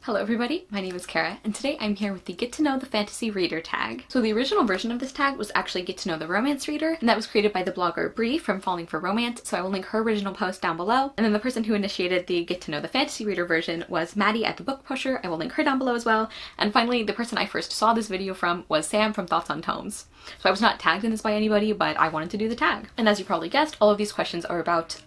Hello everybody, my name is Kara, and today I'm here with the Get to Know the Fantasy Reader tag. So the original version of this tag was actually Get to Know the Romance Reader, and that was created by the blogger Bree from Falling for Romance, so I will link her original post down below. And then the person who initiated the Get to Know the Fantasy Reader version was Maddie at the Book Pusher, I will link her down below as well. And finally, the person I first saw this video from was Sam from Thoughts on Tomes. So I was not tagged in this by anybody, but I wanted to do the tag. And as you probably guessed, all of these questions are about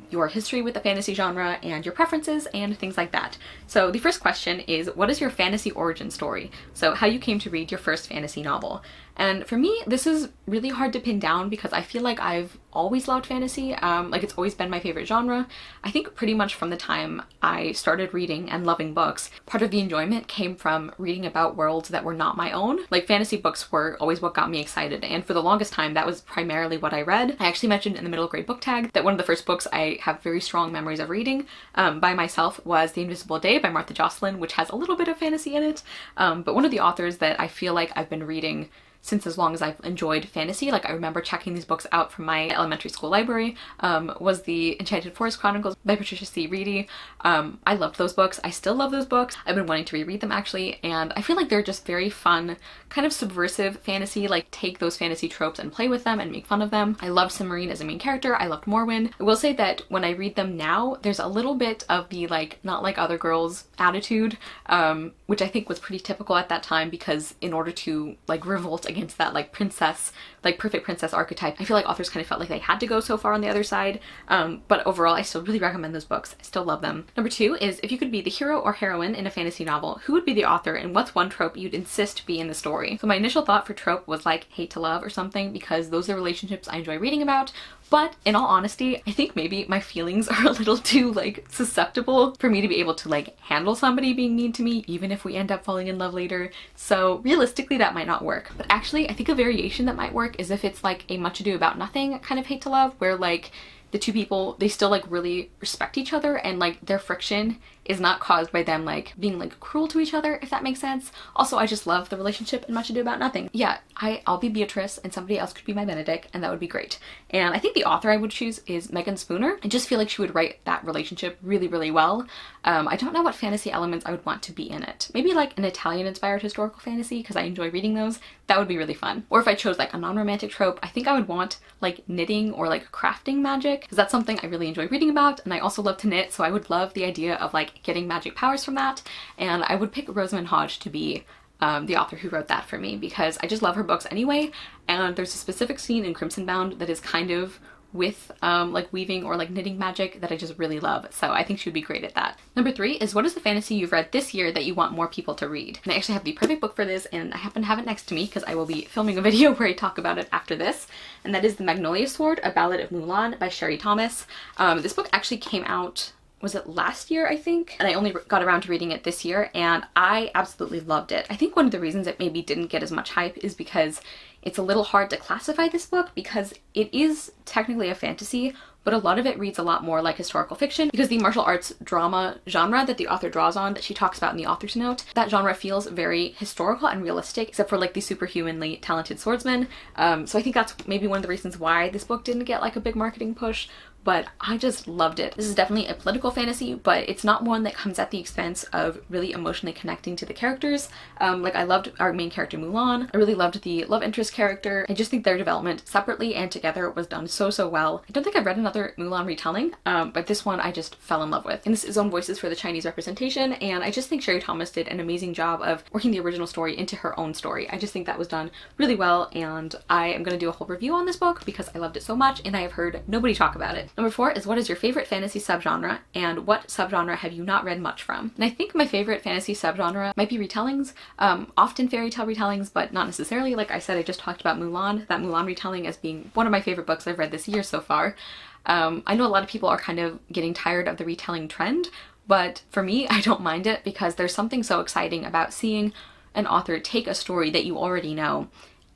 your history with the fantasy genre and your preferences and things like that. So the first question is, what is your fantasy origin story? So how you came to read your first fantasy novel. And for me, this is really hard to pin down because I feel like I've always loved fantasy. Like it's always been my favorite genre. I think pretty much from the time I started reading and loving books, part of the enjoyment came from reading about worlds that were not my own. Like fantasy books were always what got me excited, and for the longest time that was primarily what I read. I actually mentioned in the middle grade book tag that one of the first books I have very strong memories of reading by myself was The Invisible Day by Martha Jocelyn, which has a little bit of fantasy in it, but one of the authors that I feel like I've been reading since as long as I've enjoyed fantasy, like I remember checking these books out from my elementary school library, was the Enchanted Forest Chronicles by Patricia C. Reedy. I loved those books. I still love those books. I've been wanting to reread them actually, and I feel like they're just very fun, kind of subversive fantasy, like take those fantasy tropes and play with them and make fun of them. I loved Cymorine as a main character. I loved Morwen. I will say that when I read them now, there's a little bit of the like, not like other girls attitude, which I think was pretty typical at that time, because in order to like revolt against that like princess, like perfect princess archetype, I feel like authors kind of felt like they had to go so far on the other side. But overall, I still really recommend those books. I still love them. Number 2 is, if you could be the hero or heroine in a fantasy novel, who would be the author and what's one trope you'd insist be in the story? So my initial thought for trope was like hate to love or something, because those are relationships I enjoy reading about. But in all honesty, I think maybe my feelings are a little too like susceptible for me to be able to like handle somebody being mean to me, even if we end up falling in love later. So realistically, that might not work. But actually, I think a variation that might work is if it's like a Much Ado About Nothing kind of hate to love, where like the two people, they still like really respect each other, and like their friction is not caused by them like being like cruel to each other, if that makes sense. Also, I just love the relationship in Much Ado About Nothing. Yeah, I'll be Beatrice and somebody else could be my Benedict, and that would be great. And I think the author I would choose is Megan Spooner. I just feel like she would write that relationship really, really well. I don't know what fantasy elements I would want to be in it. Maybe like an Italian-inspired historical fantasy, because I enjoy reading those. That would be really fun. Or if I chose like a non-romantic trope, I think I would want like knitting or like crafting magic, because that's something I really enjoy reading about, and I also love to knit, so I would love the idea of like getting magic powers from that. And I would pick Rosamund Hodge to be the author who wrote that for me, because I just love her books anyway, and there's a specific scene in Crimson Bound that is kind of with like weaving or like knitting magic that I just really love, so I think she would be great at that. Number 3 is, what is the fantasy you've read this year that you want more people to read? And I actually have the perfect book for this, and I happen to have it next to me because I will be filming a video where I talk about it after this, and that is The Magnolia Sword, A Ballad of Mulan by Sherry Thomas. This book actually came out, was it last year, I think? And I only got around to reading it this year, and I absolutely loved it. I think one of the reasons it maybe didn't get as much hype is because it's a little hard to classify this book, because it is technically a fantasy, but a lot of it reads a lot more like historical fiction, because the martial arts drama genre that the author draws on, that she talks about in the author's note, that genre feels very historical and realistic, except for like the superhumanly talented swordsman. So I think that's maybe one of the reasons why this book didn't get like a big marketing push, but I just loved it. This is definitely a political fantasy, but it's not one that comes at the expense of really emotionally connecting to the characters. Like I loved our main character Mulan. I really loved the love interest character. I just think their development separately and together was done so well. I don't think I've read another Mulan retelling, but this one I just fell in love with. And this is on Voices for the Chinese Representation, and I just think Sherry Thomas did an amazing job of working the original story into her own story. I just think that was done really well, and I am going to do a whole review on this book because I loved it so much, and I have heard nobody talk about it. Number 4 is, what is your favorite fantasy subgenre, and what subgenre have you not read much from? And I think my favorite fantasy subgenre might be retellings, often fairy tale retellings, but not necessarily. Like I said, I just talked about Mulan, that Mulan retelling as being one of my favorite books I've read this year so far. I know a lot of people are kind of getting tired of the retelling trend, but for me, I don't mind it, because there's something so exciting about seeing an author take a story that you already know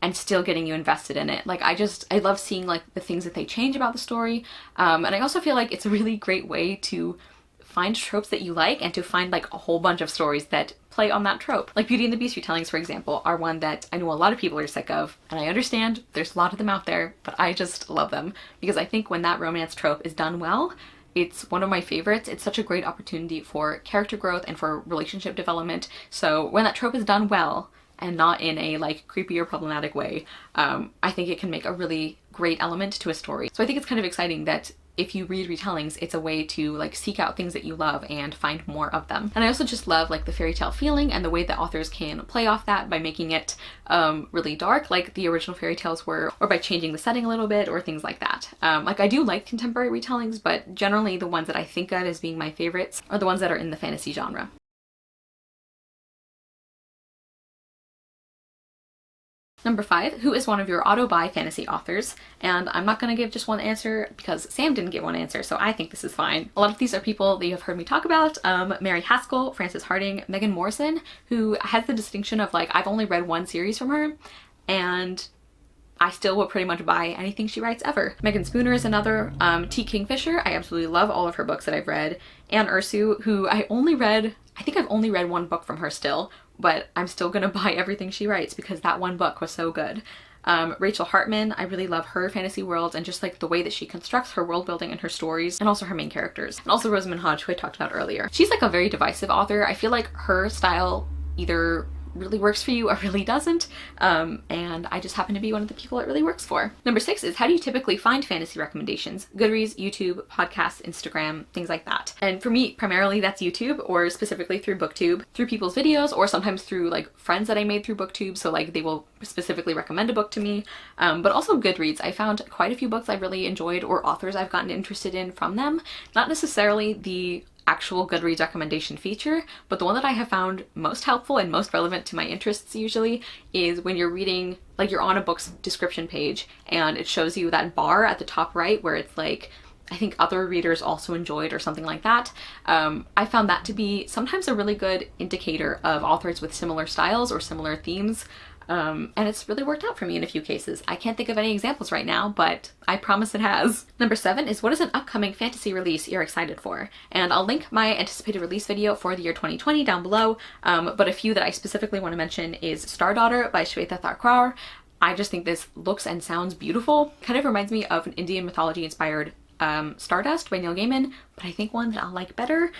and still getting you invested in it. Like I love seeing like the things that they change about the story, and I also feel like it's a really great way to find tropes that you like and to find like a whole bunch of stories that play on that trope. Like Beauty and the Beast retellings, for example, are one that I know a lot of people are sick of, and I understand there's a lot of them out there, but I just love them, because I think when that romance trope is done well, It's one of my favorites. It's such a great opportunity for character growth and for relationship development. So when that trope is done well, and not in a like creepy or problematic way, I think it can make a really great element to a story. So I think it's kind of exciting that if you read retellings, it's a way to like seek out things that you love and find more of them. And I also just love like the fairy tale feeling and the way that authors can play off that by making it really dark like the original fairy tales were, or by changing the setting a little bit or things like that. Like I do like contemporary retellings, but generally the ones that I think of as being my favorites are the ones that are in the fantasy genre. Number 5, who is one of your auto-buy fantasy authors? And I'm not going to give just one answer because Sam didn't get one answer, so I think this is fine. A lot of these are people that you have heard me talk about. Mary Haskell, Frances Hardinge, Megan Morrison, who has the distinction of like, I've only read one series from her, and I still will pretty much buy anything she writes ever. Megan Spooner is another. T. Kingfisher, I absolutely love all of her books that I've read. Anne Ursu, who I think I've only read one book from her still, but I'm still gonna buy everything she writes because that one book was so good. Rachel Hartman, I really love her fantasy world and just like the way that she constructs her world building and her stories, and also her main characters. And also Rosamund Hodge, who I talked about earlier. She's like a very divisive author. I feel like her style either really works for you or really doesn't, and I just happen to be one of the people it really works for. Number 6 is, how do you typically find fantasy recommendations? Goodreads, YouTube, podcasts, Instagram, things like that. And for me, primarily that's YouTube, or specifically through BookTube, through people's videos, or sometimes through like friends that I made through BookTube, so like they will specifically recommend a book to me, but also Goodreads. I found quite a few books I really enjoyed or authors I've gotten interested in from them. Not necessarily the actual Goodreads recommendation feature, but the one that I have found most helpful and most relevant to my interests usually is when you're reading, like you're on a book's description page and it shows you that bar at the top right where it's like, I think other readers also enjoyed or something like that. I found that to be sometimes a really good indicator of authors with similar styles or similar themes. And it's really worked out for me in a few cases. I can't think of any examples right now, but I promise it has. Number 7 is, what is an upcoming fantasy release you're excited for? And I'll link my anticipated release video for the year 2020 down below, but a few that I specifically want to mention is Star Daughter by Shweta Thakkar. I just think this looks and sounds beautiful. Kind of reminds me of an Indian mythology inspired Stardust by Neil Gaiman, but I think one that I'll like better.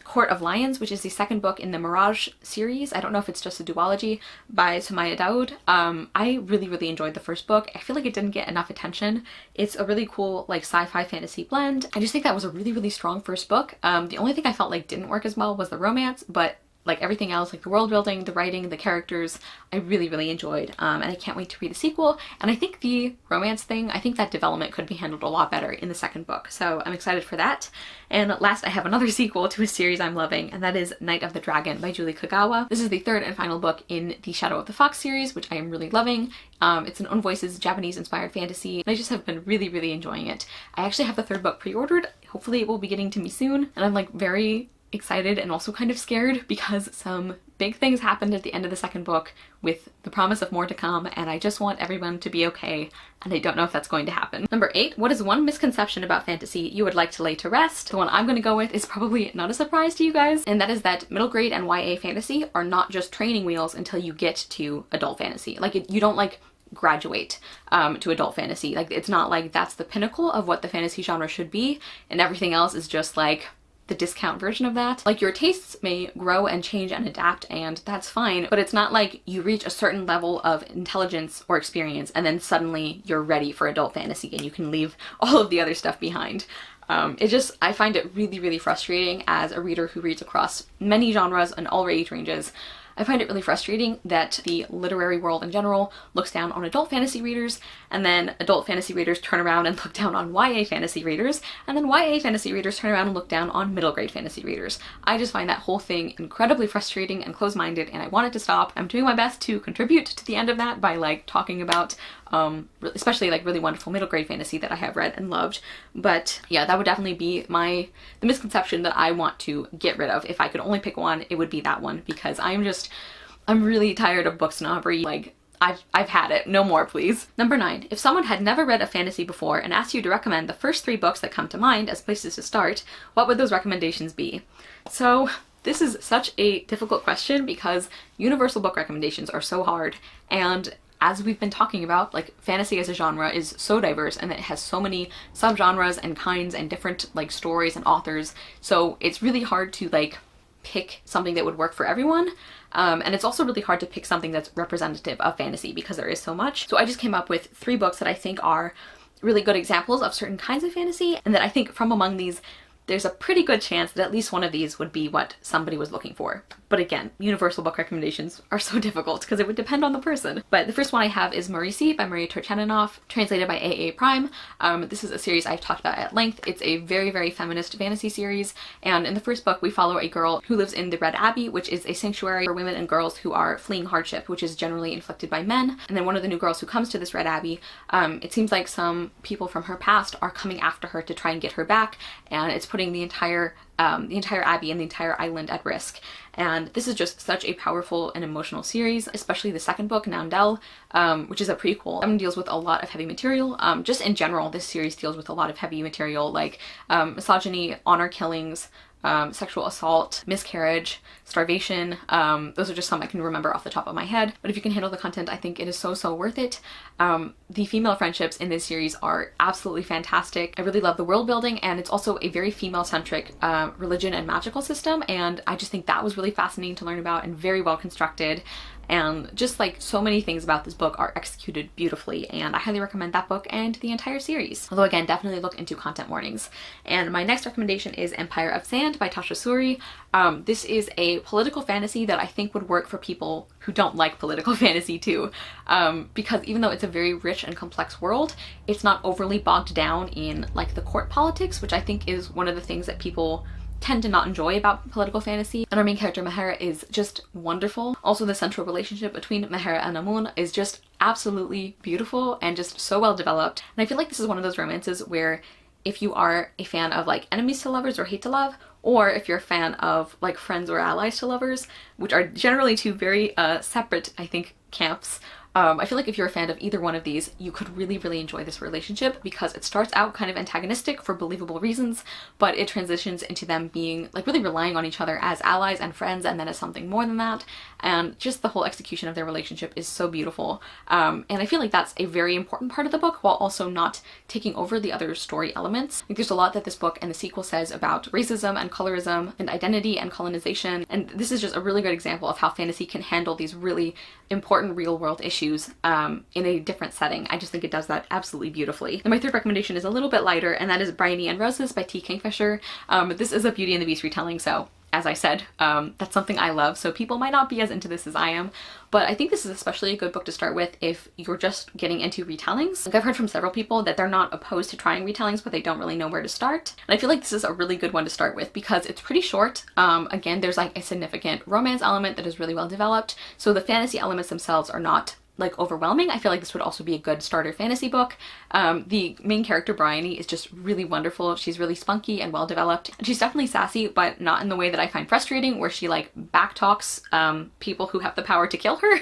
Court of Lions, which is the second book in the Mirage series. I don't know if it's just a duology, by Sumaya Dawood. I really enjoyed the first book. I feel like it didn't get enough attention. It's a really cool like sci-fi fantasy blend. I just think that was a really strong first book. The only thing I felt like didn't work as well was the romance, but like everything else, like the world building, the writing, the characters, I really enjoyed. And I can't wait to read the sequel. And I think the romance thing, I think that development could be handled a lot better in the second book. So I'm excited for that. And last, I have another sequel to a series I'm loving, and that is Night of the Dragon by Julie Kagawa. This is the third and final book in the Shadow of the Fox series, which I am really loving. It's an Own Voices Japanese inspired fantasy, and I just have been really enjoying it. I actually have the third book pre-ordered. Hopefully it will be getting to me soon. And I'm like very excited and also kind of scared because some big things happened at the end of the second book with the promise of more to come, and I just want everyone to be okay, and I don't know if that's going to happen. Number 8, what is one misconception about fantasy you would like to lay to rest? The one I'm going to go with is probably not a surprise to you guys, and that is that middle grade and YA fantasy are not just training wheels until you get to adult fantasy. Like you don't like graduate to adult fantasy. Like it's not like that's the pinnacle of what the fantasy genre should be, and everything else is just like the discount version of that. Like your tastes may grow and change and adapt, and that's fine, but it's not like you reach a certain level of intelligence or experience and then suddenly you're ready for adult fantasy and you can leave all of the other stuff behind. I find it really frustrating as a reader who reads across many genres and all age ranges. I find it really frustrating that the literary world in general looks down on adult fantasy readers, and then adult fantasy readers turn around and look down on YA fantasy readers, and then YA fantasy readers turn around and look down on middle grade fantasy readers. I just find that whole thing incredibly frustrating and close-minded, and I want it to stop. I'm doing my best to contribute to the end of that by like talking about especially like really wonderful middle grade fantasy that I have read and loved. But yeah, that would definitely be the misconception that I want to get rid of. If I could only pick one, it would be that one, because I'm really tired of book snobbery. Like I've had it. No more, please. Number 9, if someone had never read a fantasy before and asked you to recommend the first 3 books that come to mind as places to start, what would those recommendations be? So this is such a difficult question because universal book recommendations are so hard, and as we've been talking about, like fantasy as a genre is so diverse and it has so many subgenres and kinds and different like stories and authors. So it's really hard to like pick something that would work for everyone. And it's also really hard to pick something that's representative of fantasy because there is so much. So I just came up with 3 books that I think are really good examples of certain kinds of fantasy, and that I think from among these there's a pretty good chance that at least one of these would be what somebody was looking for. But again, universal book recommendations are so difficult because it would depend on the person. But the first one I have is Marisi by Maria Turchaninov, translated by A.A. Prime. This is a series I've talked about at length. It's a very, very feminist fantasy series, and in the first book we follow a girl who lives in the Red Abbey, which is a sanctuary for women and girls who are fleeing hardship, which is generally inflicted by men. And then one of the new girls who comes to this Red Abbey, it seems like some people from her past are coming after her to try and get her back, and it's putting the entire abbey and the entire island at risk. And this is just such a powerful and emotional series, especially the second book, Noundel, which is a prequel. Deals with a lot of heavy material. Just in general, this series deals with a lot of heavy material like misogyny, honor killings, sexual assault, miscarriage, starvation. Those are just some I can remember off the top of my head. But if you can handle the content, I think it is so worth it. The female friendships in this series are absolutely fantastic. I really love the world building, and it's also a very female-centric religion and magical system, and I just think that was really fascinating to learn about and very well constructed. And just like so many things about this book are executed beautifully, and I highly recommend that book and the entire series. Although again, definitely look into content warnings. And my next recommendation is Empire of Sand by Tasha Suri. This is a political fantasy that I think would work for people who don't like political fantasy too, because even though it's a very rich and complex world, it's not overly bogged down in like the court politics, which I think is one of the things that people tend to not enjoy about political fantasy. And our main character Mehera is just wonderful. Also, the central relationship between Mehera and Amun is just absolutely beautiful and just so well developed. And I feel like this is one of those romances where if you are a fan of like enemies to lovers or hate to love, or if you're a fan of like friends or allies to lovers, which are generally two very separate, I think, camps, I feel like if you're a fan of either one of these, you could really enjoy this relationship, because it starts out kind of antagonistic for believable reasons, but it transitions into them being like really relying on each other as allies and friends, and then as something more than that. And just the whole execution of their relationship is so beautiful. And I feel like that's a very important part of the book, while also not taking over the other story elements. Like, there's a lot that this book and the sequel says about racism and colorism and identity and colonization, and this is just a really good example of how fantasy can handle these really important real world issues in a different setting. I just think it does that absolutely beautifully. And my third recommendation is a little bit lighter, and that is Bryony and Roses by T. Kingfisher. This is a Beauty and the Beast retelling, so as I said, that's something I love, so people might not be as into this as I am, but I think this is especially a good book to start with if you're just getting into retellings. Like, I've heard from several people that they're not opposed to trying retellings, but they don't really know where to start. And I feel like this is a really good one to start with because it's pretty short. Again, there's like a significant romance element that is really well developed, so the fantasy elements themselves are not like overwhelming. I feel like this would also be a good starter fantasy book. The main character Bryony is just really wonderful. She's really spunky and well developed. And she's definitely sassy, but not in the way that I find frustrating, where she like backtalks people who have the power to kill her,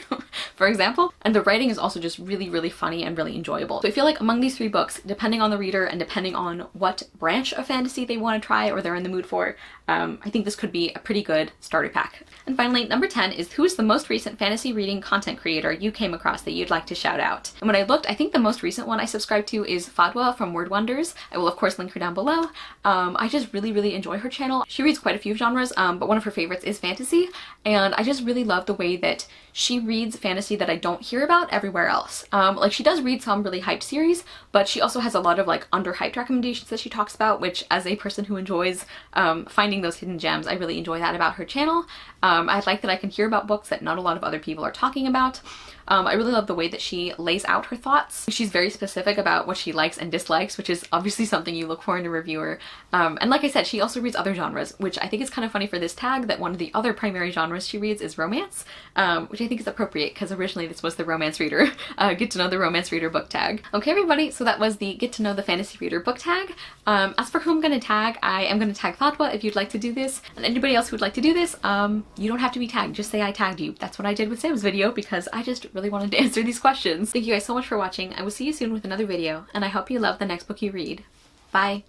for example. And the writing is also just really funny and really enjoyable. So I feel like among these 3 books, depending on the reader and depending on what branch of fantasy they want to try or they're in the mood for, I think this could be a pretty good starter pack. And finally, number 10 is who is the most recent fantasy reading content creator you came across that you'd like to shout out. And when I looked, I think the most recent one I subscribe to is Fadwa from Word Wonders. I will of course link her down below. I just really enjoy her channel. She reads quite a few genres, but one of her favorites is fantasy, and I just really love the way that she reads fantasy that I don't hear about everywhere else. Like, she does read some really hyped series, but she also has a lot of like underhyped recommendations that she talks about, which as a person who enjoys finding those hidden gems, I really enjoy that about her channel. I like that I can hear about books that not a lot of other people are talking about. I really love the way that she lays out her thoughts. She's very specific about what she likes and dislikes, which is obviously something you look for in a reviewer. And like I said, she also reads other genres, which I think is kind of funny for this tag, that one of the other primary genres she reads is romance, which I think is appropriate because originally this was the romance reader, get to know the romance reader book tag. Okay everybody, so that was the get to know the fantasy reader book tag. As for who I'm going to tag, I am going to tag Fadwa if you'd like to do this, and anybody else who would like to do this, you don't have to be tagged, just say I tagged you. That's what I did with Sam's video because I just really wanted to answer these questions. Thank you guys so much for watching. I will see you soon with another video, and I hope you love the next book you read. Bye!